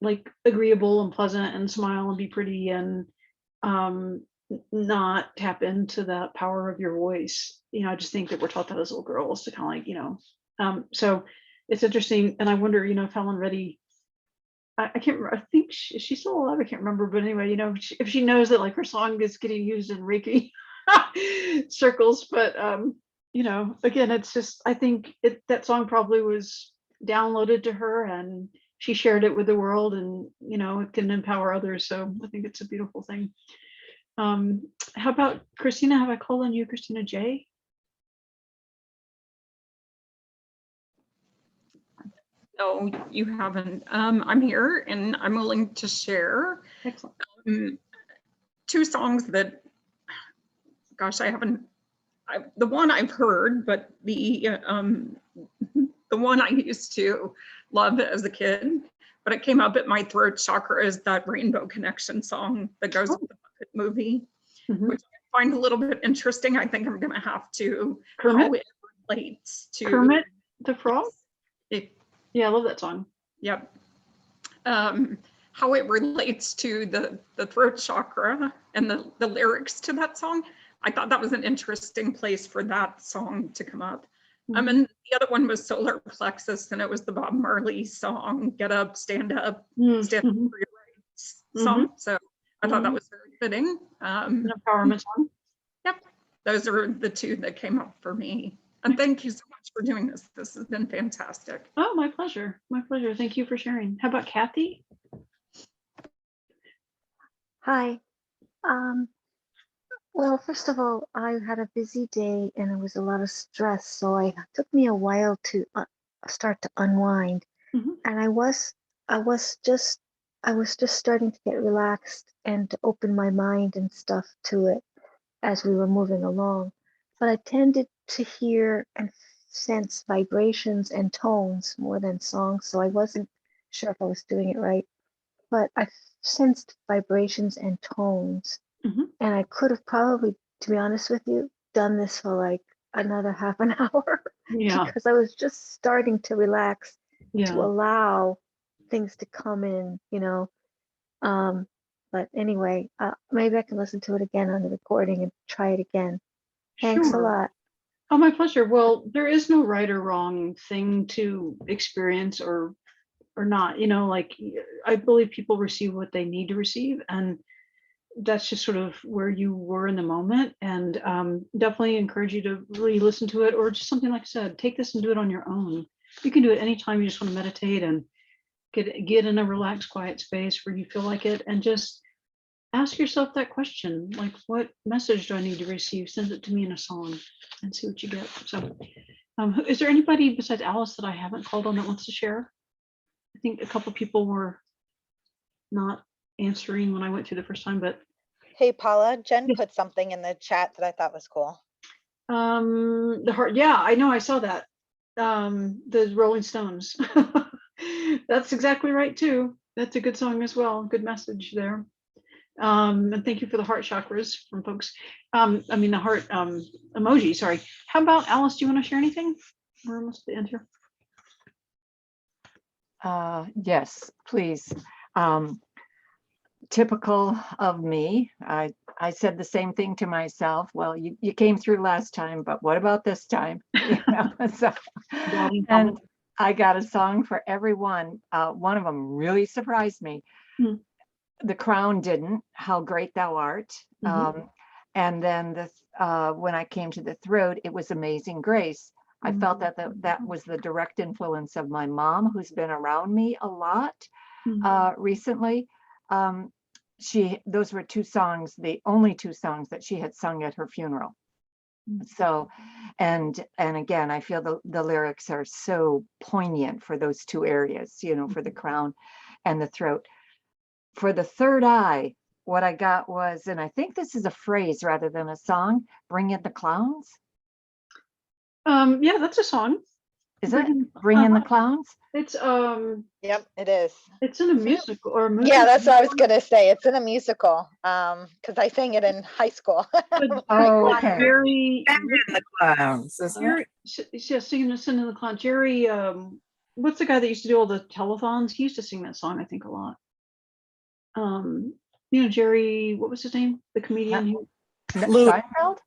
like agreeable and pleasant and smile and be pretty and not tap into that power of your voice. I just think that we're taught that as little girls to kind of like, so it's interesting. And I wonder, if Helen Reddy, I can't remember, I think she's still alive. I can't remember, but anyway, if she knows that like her song is getting used in Reiki circles, but again, it's just, I think that song probably was downloaded to her and she shared it with the world, and it can empower others. So I think it's a beautiful thing. How about Christina? Have I called on you, Christina J? No, you haven't. I'm here and I'm willing to share. Excellent. Two songs that, gosh, the one I've heard, but the one I used to love as a kid, but it came up at my throat chakra, is that Rainbow Connection song that goes with the Bucket movie, which I find a little bit interesting. I think I'm going to have to Kermit? how it relates to Kermit the Frog? It, yeah, I love that song. Yep. How it relates to the throat chakra and the lyrics to that song. I thought that was an interesting place for that song to come up. And the other one was Solar Plexus, and it was the Bob Marley song, Get Up, Stand Up, Stand Up for Your Rights song. So I thought that was very fitting. An empowerment song. Yep. Those are the two that came up for me. And thank you so much for doing this. This has been fantastic. Oh, my pleasure. My pleasure. Thank you for sharing. How about Kathy? Hi. Well, first of all, I had a busy day and it was a lot of stress, so it took me a while to start to unwind. And I was just starting to get relaxed and to open my mind and stuff to it as we were moving along. But I tended to hear and sense vibrations and tones more than songs, so I wasn't sure if I was doing it right. But I sensed vibrations and tones. And I could have probably, to be honest with you, done this for like another half an hour because I was just starting to relax to allow things to come in, but anyway, maybe I can listen to it again on the recording and try it again. Thanks a lot. Oh, my pleasure. Well, there is no right or wrong thing to experience or not, like I believe people receive what they need to receive, and that's just sort of where you were in the moment. And definitely encourage you to really listen to it, or just something like I said, take this and do it on your own. You can do it anytime you just want to meditate and get in a relaxed, quiet space where you feel like it, and just ask yourself that question, like, what message do I need to receive? Send it to me in a song and see what you get. So is there anybody besides Alice that I haven't called on that wants to share? think a couple people were not answering when I went through the first time, but Hey, Paula, Jen Yes. put something in the chat that I thought was cool. the heart, yeah, I know, I saw that. The Rolling Stones. That's exactly right too. That's a good song as well. Good message there. And thank you for the heart chakras from folks. I mean the heart emoji, sorry. How about Alice, do you want to share anything? We're almost at the end here. Yes, please. Typical of me, I said the same thing to myself. Well, you came through last time, but what about this time? You know, so, and I got a song for everyone. One of them really surprised me. Mm. The Crown didn't, How Great Thou Art. And then when I came to the throat, it was Amazing Grace. I felt that that was the direct influence of my mom, who's been around me a lot recently. Those were two songs, the only two songs that she had sung at her funeral. So, and again, I feel the lyrics are so poignant for those two areas, you know, for the crown and the throat. For the third eye, what I got was, and I think this is a phrase rather than a song, Bring in the Clowns. Yeah, that's a song. Is it? Bring in the Clowns? It's Yep, it is. It's in a musical or a movie. Yeah, that's what I was gonna say. It's in a musical. Because I sang it in high school. Oh, okay. Jerry And in the clowns, isn't it? Yeah, singing in the Clown. Jerry, what's the guy that used to do all the telethons? He used to sing that song, I think, a lot. You know, Jerry, what was his name? The comedian who Seinfeld?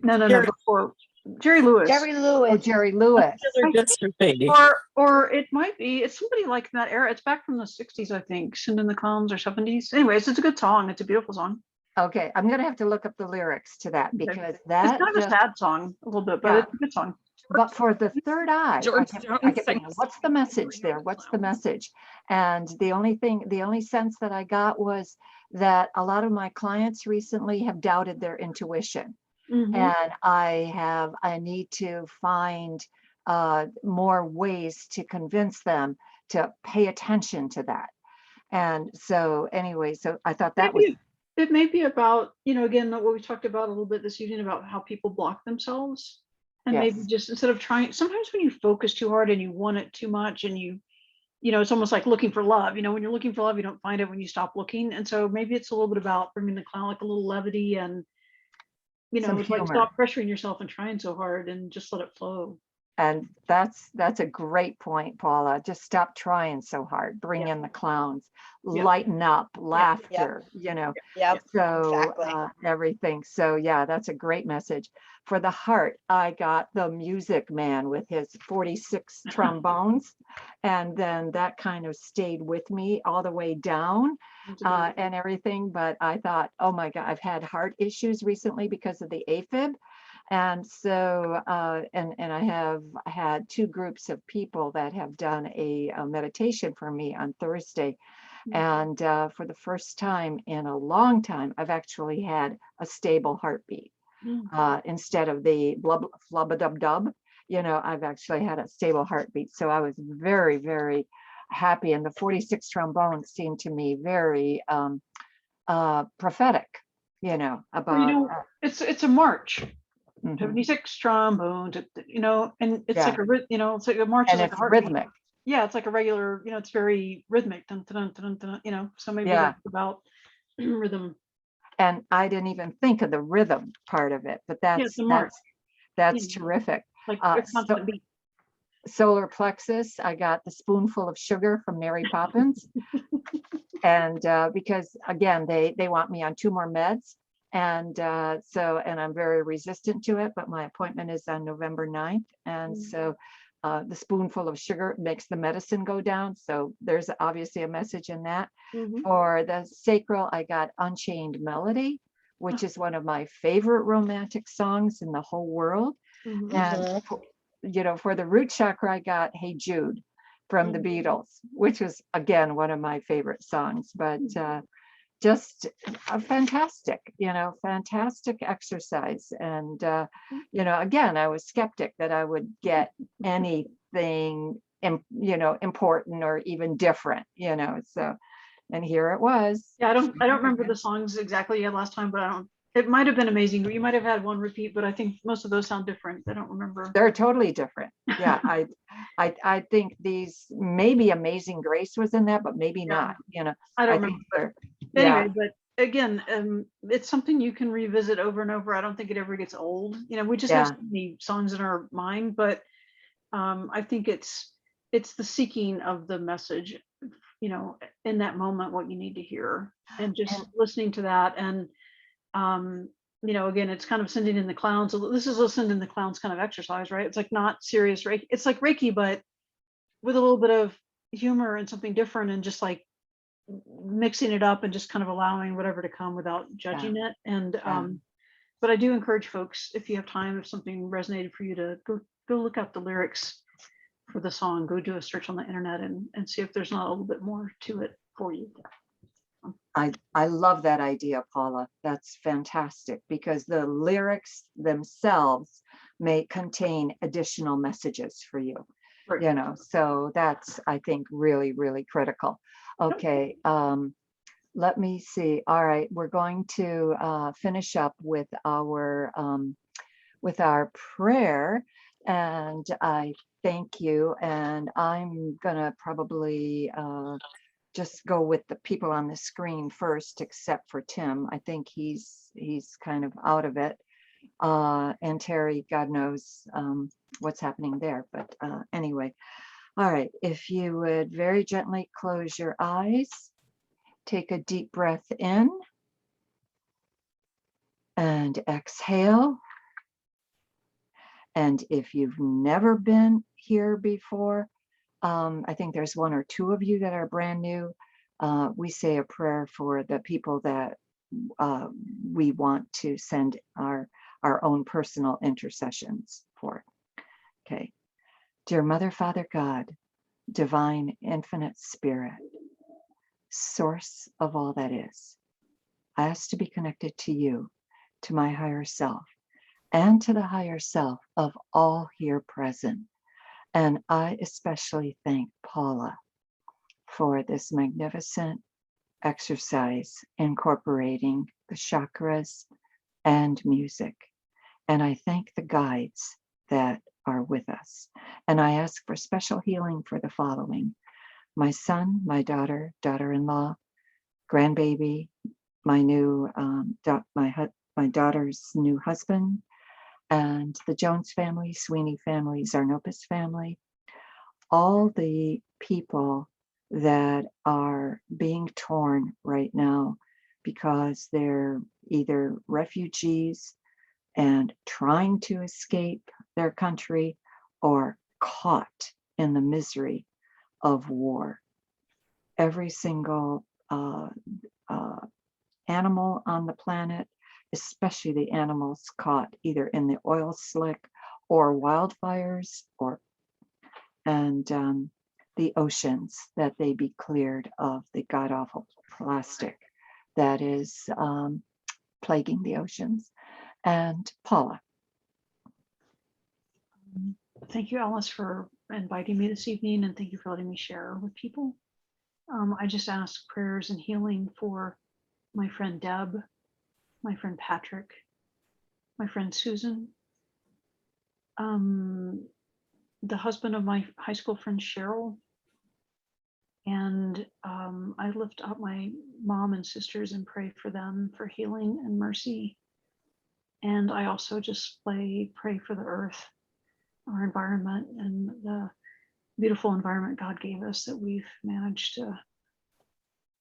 No, before Jerry Lewis. Jerry Lewis. Oh, Jerry Lewis. Or it might be, it's somebody like that era. It's back from the 60s, I think. Singing in the Clowns or 70s. Anyways, it's a good song. It's a beautiful song. Okay, I'm gonna have to look up the lyrics to that because It's that kind of a sad song, a little bit, but it's a good song. But for the third eye, I kept thinking, what's the message there? Bring in the What's the message? And the only sense that I got was that a lot of my clients recently have doubted their intuition. And I need to find more ways to convince them to pay attention to that. And so anyway, so I thought that it may be about, you know, again, what we talked about a little bit this evening about how people block themselves. And maybe just instead of trying, sometimes when you focus too hard and you want it too much and you know, it's almost like looking for love. You know, when you're looking for love, you don't find it when you stop looking. And so maybe it's a little bit about bringing the clown, like a little levity and, you know, it's like stop pressuring yourself and trying so hard and just let it flow. And that's a great point, Paula. Just stop trying so hard. Bring in the clowns, lighten up, laughter, you know. So everything. So yeah, that's a great message. For the heart, I got the Music Man with his 46 trombones. And then that kind of stayed with me all the way down and everything. But I thought, oh my God, I've had heart issues recently because of the AFib. And so, and I have had two groups of people that have done a meditation for me on Thursday. And for the first time in a long time, I've actually had a stable heartbeat instead of the flub-a-dub-dub. You know, I've actually had a stable heartbeat. So I was very, very happy. And the 46 trombones seemed to me very prophetic, you know, about. Well, you know, it's a march. 76 trombones, you know, and it's like a, you know, it's like a march, and is like it's a heartbeat. rhythmic. Yeah, it's like a regular, you know, it's very rhythmic, dun, dun, dun, dun, dun, you know, so maybe that's about rhythm. And I didn't even think of the rhythm part of it, but that's terrific. Like a constant beat. Solar plexus, I got the spoonful of sugar from Mary Poppins. And because again, they want me on 2 more meds. And and I'm very resistant to it, but my appointment is on November 9th. And so the spoonful of sugar makes the medicine go down. So there's obviously a message in that. For the sacral, I got Unchained Melody, which is one of my favorite romantic songs in the whole world. And you know, for the root chakra, I got Hey Jude from the Beatles, which was again one of my favorite songs. But just a fantastic, you know, fantastic exercise. And, you know, again, I was skeptic that I would get anything important or even different, so, and here it was. Yeah, I don't remember the songs exactly last time, but it might have been amazing. You might have had one repeat, but I think most of those sound different. I don't remember. They're totally different. Yeah, I think these, maybe Amazing Grace was in that, but maybe not, I don't think remember. they're, yeah. Anyway, but again, it's something you can revisit over and over. I don't think it ever gets old. We just have so many songs in our mind, but I think it's the seeking of the message, in that moment, what you need to hear, and just listening to that. And again, it's kind of sending in the clowns. This is a send in the clowns kind of exercise, right? It's like not serious Reiki. It's like Reiki, but with a little bit of humor and something different, and just like mixing it up and just kind of allowing whatever to come without judging it. And but I do encourage folks, if you have time, if something resonated for you, to go look up the lyrics for the song, go do a search on the internet and see if there's not a little bit more to it for you. I love that idea, Paula. That's fantastic, because the lyrics themselves may contain additional messages for you, so that's, I think, really, really critical. Okay. Let me see. All right, we're going to finish up with our prayer, and I thank you. And I'm gonna probably just go with the people on the screen first, except for Tim. I think he's kind of out of it. And Terry, God knows what's happening there. But anyway, all right, if you would very gently close your eyes, take a deep breath in and exhale. And if you've never been here before, I think there's one or two of you that are brand new. We say a prayer for the people that we want to send our own personal intercessions for. Okay. Dear Mother, Father, God, divine, infinite spirit, source of all that is, I ask to be connected to you, to my higher self, and to the higher self of all here present. And I especially thank Paula for this magnificent exercise incorporating the chakras and music. And I thank the guides that are with us. And I ask for special healing for the following: my son, my daughter, daughter-in-law, grandbaby, my new my daughter's new husband, and the Jones family, Sweeney family, Zarnopis family, all the people that are being torn right now because they're either refugees and trying to escape their country, or caught in the misery of war. Every single animal on the planet, especially the animals caught either in the oil slick or wildfires, and the oceans, that they be cleared of the god-awful plastic that is plaguing the oceans. And Paula. Thank you, Alice, for inviting me this evening, and thank you for letting me share with people. I just ask prayers and healing for my friend Deb, my friend Patrick, my friend Susan, the husband of my high school friend Cheryl, and I lift up my mom and sisters and pray for them for healing and mercy. And I also just pray for the earth, our environment, and the beautiful environment God gave us that we've managed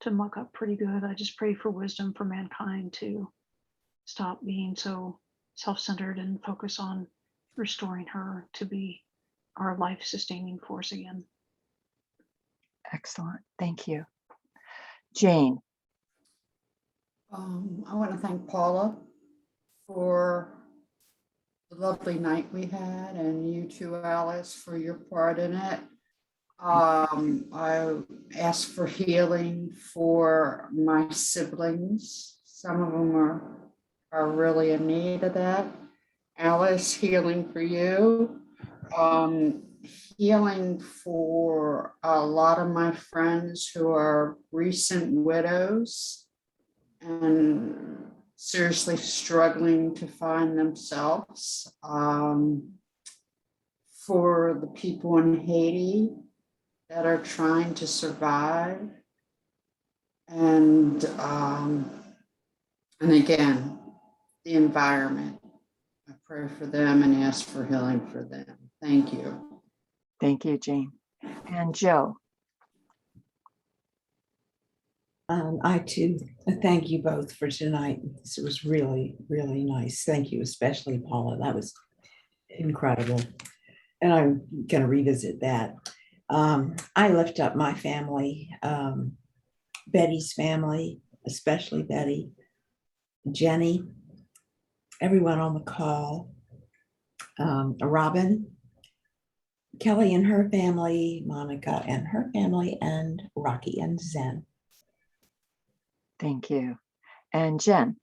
to muck up pretty good. I just pray for wisdom for mankind to stop being so self-centered and focus on restoring her to be our life-sustaining force again. Excellent. Thank you. Jane. I want to thank Paula for the lovely night we had, and you too, Alice, for your part in it. I ask for healing for my siblings. Some of them are really in need of that. Alice, healing for you. healing for a lot of my friends who are recent widows and seriously struggling to find themselves. For the people in Haiti that are trying to survive. And again, the environment. I pray for them and ask for healing for them. Thank you. Thank you, Jane. And Joe. I too thank you both for tonight. This was really, really nice. Thank you, especially Paula. That was incredible. And I'm going to revisit that. I lift up my family, Betty's family, especially Betty, Jenny, everyone on the call, Robin, Kelly and her family, Monica and her family, and Rocky and Zen. Thank you. And Jen.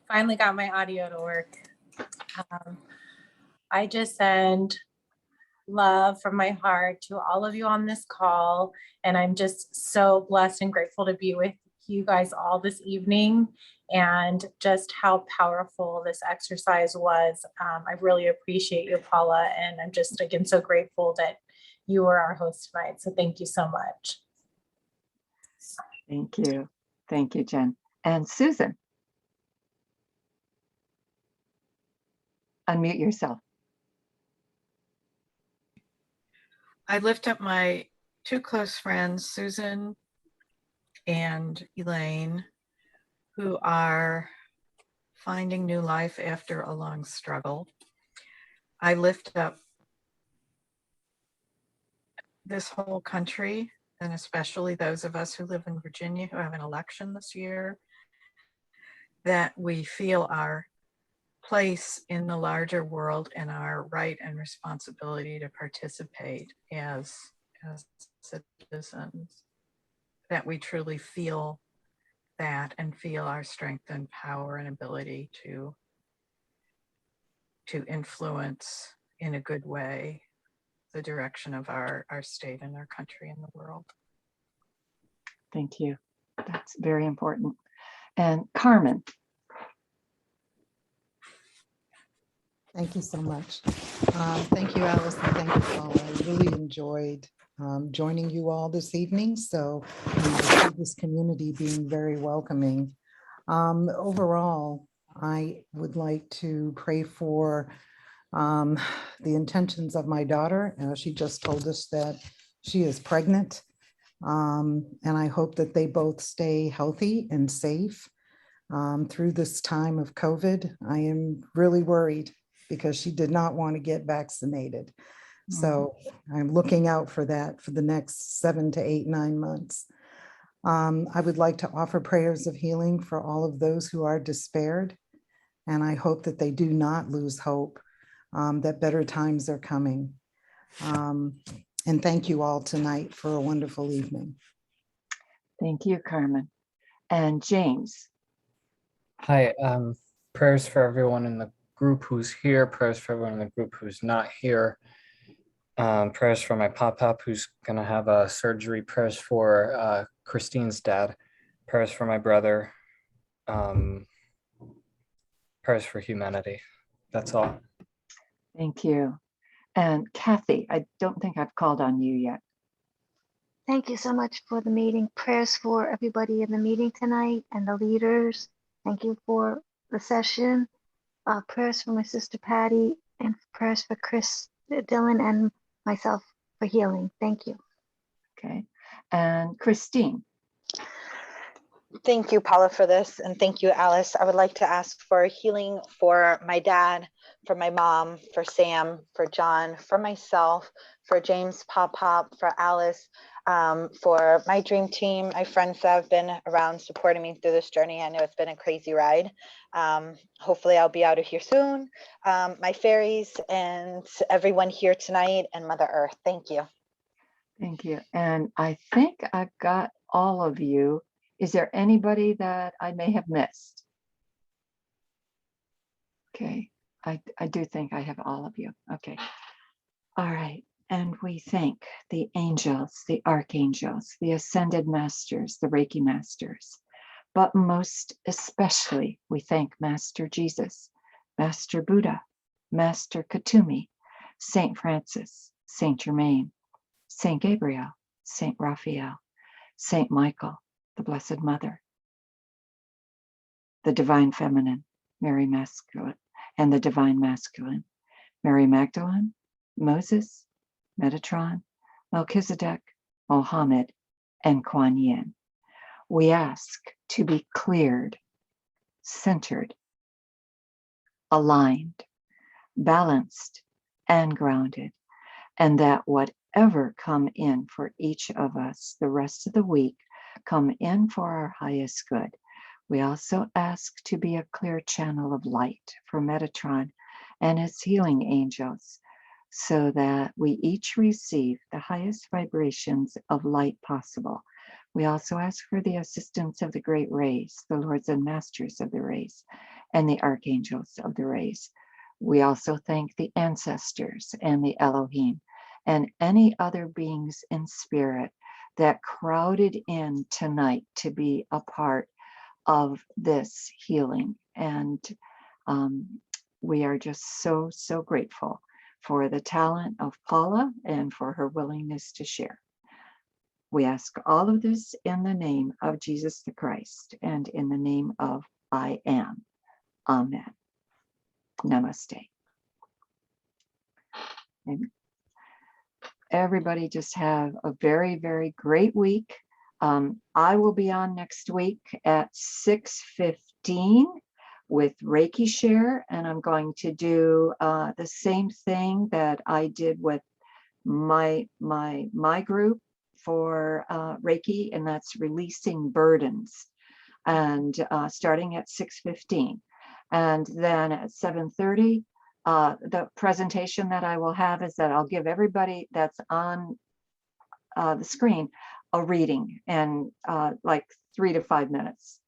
Finally got my audio to work. I just send love from my heart to all of you on this call. And I'm just so blessed and grateful to be with you guys all this evening, and just how powerful this exercise was. I really appreciate you, Paula. And I'm just, again, so grateful that you were our host tonight. So thank you so much. Thank you. Thank you, Jen. And Susan. Unmute yourself. I lift up my two close friends, Susan and Elaine, who are finding new life after a long struggle. I lift up this whole country, and especially those of us who live in Virginia who have an election this year, that we feel our place in the larger world and our right and responsibility to participate as citizens, that we truly feel that and feel our strength and power and ability to influence in a good way the direction of our state and our country and the world. Thank you. That's very important. And Carmen. Thank you so much. Thank you, Alice, and thank you, Paula. I really enjoyed joining you all this evening. So I see this community being very welcoming. Overall, I would like to pray for the intentions of my daughter. She just told us that she is pregnant. And I hope that they both stay healthy and safe through this time of COVID. I am really worried because she did not want to get vaccinated. So I'm looking out for that for the next 7 to 8, 9 months. I would like to offer prayers of healing for all of those who are despaired. And I hope that they do not lose hope, that better times are coming. And thank you all tonight for a wonderful evening. Thank you, Carmen. And James. Hi, prayers for everyone in the group who's here, prayers for everyone in the group who's not here, prayers for my pop-up who's gonna have a surgery, prayers for Christine's dad, prayers for my brother, prayers for humanity. That's all. Thank you. And Kathy, I don't think I've called on you yet. Thank you so much for the meeting. Prayers for everybody in the meeting tonight and the leaders. Thank you for the session. Prayers for my sister Patty, and prayers for Chris, Dylan, and myself for healing. Thank you. Okay. And Christine. Thank you, Paula, for this. And thank you, Alice. I would like to ask for healing for my dad, for my mom, for Sam, for John, for myself, for James Pop, for Alice, for my dream team, my friends that have been around supporting me through this journey. I know it's been a crazy ride. Hopefully I'll be out of here soon. My fairies and everyone here tonight, and Mother Earth. Thank you. Thank you. And I think I've got all of you. Is there anybody that I may have missed? Okay. I do think I have all of you. Okay. All right. And we thank the angels, the archangels, the ascended masters, the Reiki masters. But most especially, we thank Master Jesus, Master Buddha, Master Katumi, Saint Francis, Saint Germain, Saint Gabriel, Saint Raphael, Saint Michael, the Blessed Mother, the Divine Feminine, Mary Masculine, and the Divine Masculine, Mary Magdalene, Moses, Metatron, Melchizedek, Mohammed, and Kuan Yin. We ask to be cleared, centered, aligned, balanced, and grounded, and that whatever come in for each of us the rest of the week come in for our highest good. We also ask to be a clear channel of light for Metatron and his healing angels, so that we each receive the highest vibrations of light possible. We also ask for the assistance of the great rays, the lords and masters of the rays, and the archangels of the rays. We also thank the ancestors and the Elohim and any other beings in spirit that crowded in tonight to be a part of this healing. And we are just so, so grateful for the talent of Paula and for her willingness to share. We ask all of this in the name of Jesus the Christ and in the name of I am. Amen. Namaste. And everybody just have a very, very great week. I will be on next week at 6:15 with Reiki Share, and I'm going to do the same thing that I did with my group for Reiki, and that's releasing burdens, and starting at 6:15. And then at 7:30, the presentation that I will have is that I'll give everybody that's on the screen a reading, and like 3 to 5 minutes.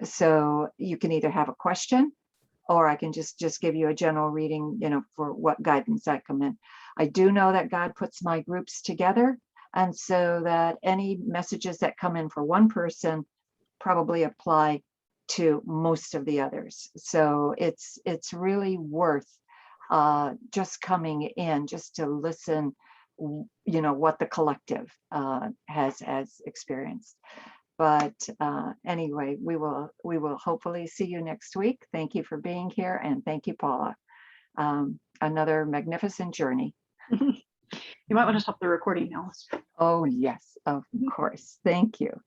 So you can either have a question, or I can just give you a general reading, for what guidance I come in. I do know that God puts my groups together, and so that any messages that come in for one person probably apply to most of the others. So it's really worth just coming in just to listen, what the collective has experienced. But anyway, we will hopefully see you next week. Thank you for being here, and thank you, Paula. Another magnificent journey. You might want to stop the recording now. Oh yes, of course. Thank you.